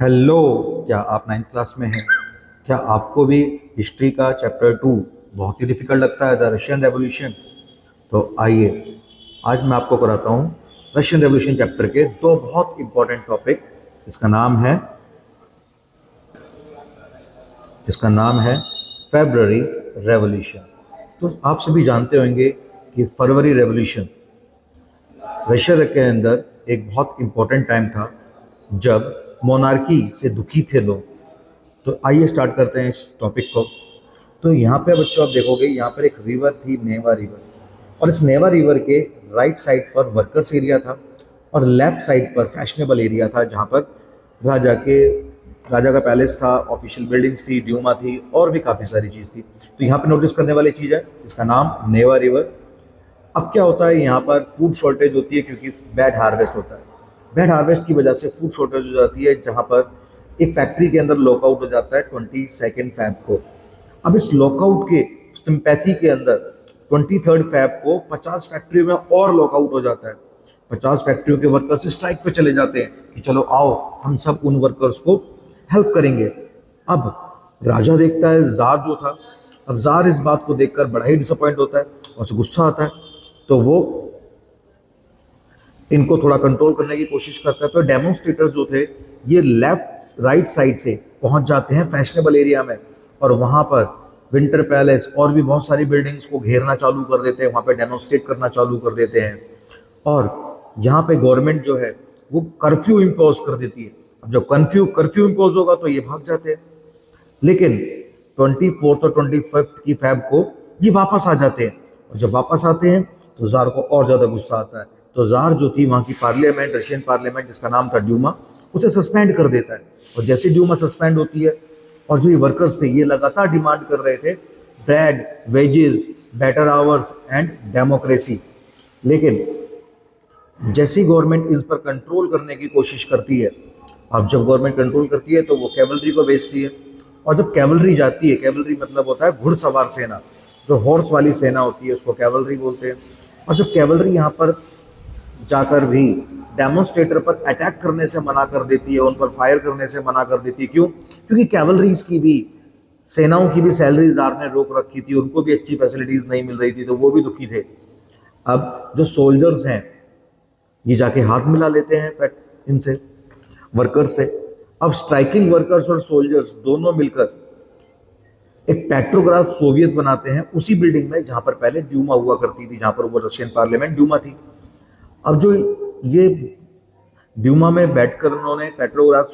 Hello. क्या आप ninth class में हैं? क्या आपको भी हिस्ट्री का चैप्टर 2 बहुत ही डिफिकल्ट लगता है, द रशियन रेवोल्यूशन? तो आइए, आज मैं आपको कराता हूँ रशियन रेवोल्यूशन चैप्टर के दो बहुत इंपॉर्टेंट टॉपिक। इसका नाम है इसका नाम है फेब्रुअरी रेवोल्यूशन। तो आप सभी जानते होंगे कि फरवरी रेवोल्यूशन रशिया के अंदर एक बहुत इंपॉर्टेंट टाइम था जब मोनार्की से दुखी थे लोग। तो आइए स्टार्ट करते हैं इस टॉपिक को। तो यहाँ पे बच्चों आप देखोगे, यहाँ पर एक रिवर थी, नेवा रिवर। और इस नेवा रिवर के राइट साइड पर वर्कर्स एरिया था और लेफ्ट साइड पर फैशनेबल एरिया था, जहाँ पर राजा के राजा का पैलेस था, ऑफिशियल बिल्डिंग्स थी, ड्यूमा थी और भी काफ़ी सारी चीज़ थी। तो यहाँ पे नोटिस करने वाली चीज़ है, इसका नाम नेवा रिवर। अब क्या होता है, यहाँ पर फूड शॉर्टेज होती है क्योंकि बैड हार्वेस्ट होता है। बैड हार्वेस्ट की वजह से फूड शॉर्टेज हो जाती है, जहाँ पर एक फैक्ट्री के अंदर लॉकआउट हो जाता है 22 फैब को। अब इस लॉकआउट के सिंपैथी के अंदर 23 फैब को 50 फैक्ट्रियों में और लॉकआउट हो जाता है। 50 फैक्ट्रियों के वर्कर्स स्ट्राइक पे चले जाते हैं कि चलो आओ हम सब उन वर्कर्स को हेल्प करेंगे। अब राजा देखता है, जार जो था, अब जार इस बात को देखकर बड़ा ही डिसअपॉइंट होता है और उसे गुस्सा आता है। तो वो इनको थोड़ा कंट्रोल करने की कोशिश करता है। तो डेमोन्स्ट्रेटर्स जो थे, ये लेफ्ट राइट साइड से पहुंच जाते हैं फैशनेबल एरिया में और वहां पर विंटर पैलेस और भी बहुत सारी बिल्डिंग्स को घेरना चालू कर देते हैं, वहां पे डेमोन्स्ट्रेट करना चालू कर देते हैं। और यहाँ पे गवर्नमेंट जो है वो कर्फ्यू इम्पोज कर देती है। अब जब कर्फ्यू इम्पोज होगा तो ये भाग जाते हैं, लेकिन 24 और 25 की फैब को ये वापस आ जाते हैं। और जब वापस आते हैं तो जार को और ज़्यादा गुस्सा आता है। तो जार जो थी वहाँ की पार्लियामेंट, रशियन पार्लियामेंट जिसका नाम था ड्यूमा, उसे सस्पेंड कर देता है। और जैसे ड्यूमा सस्पेंड होती है और जो ये वर्कर्स थे ये लगातार डिमांड कर रहे थे bread, wages, better hours and democracy. लेकिन जैसी गवर्नमेंट इस पर कंट्रोल करने की कोशिश करती है, अब जब गवर्नमेंट कंट्रोल करती है तो वो कैवलरी को भेजती है। और जब कैवलरी जाती है, कैवलरी मतलब होता है घुड़सवार सेना, जो हॉर्स वाली सेना होती है उसको कैवलरी बोलते हैं। और जब कैवलरी यहाँ पर जाकर भी डेमोन्स्ट्रेटर पर अटैक करने से मना कर देती है, उन पर फायर करने से मना कर देती है। क्यों? क्योंकि कैवलरीज की भी, सेनाओं की भी सैलरीज जार ने रोक रखी थी, उनको भी अच्छी फैसिलिटीज नहीं मिल रही थी, तो वो भी दुखी थे। अब जो सोल्जर्स हैं ये जाके हाथ मिला लेते हैं इनसे, वर्कर्स से। अब स्ट्राइकिंग वर्कर्स और सोल्जर्स दोनों मिलकर एक पेट्रोग्राफ सोवियत बनाते हैं उसी बिल्डिंग में जहां पर पहले ड्यूमा हुआ करती थी, जहां पर वो रशियन पार्लियामेंट ड्यूमा थी। अब जो ये ड्यूमा में बैठकर उन्होंने पेट्रोग्राफ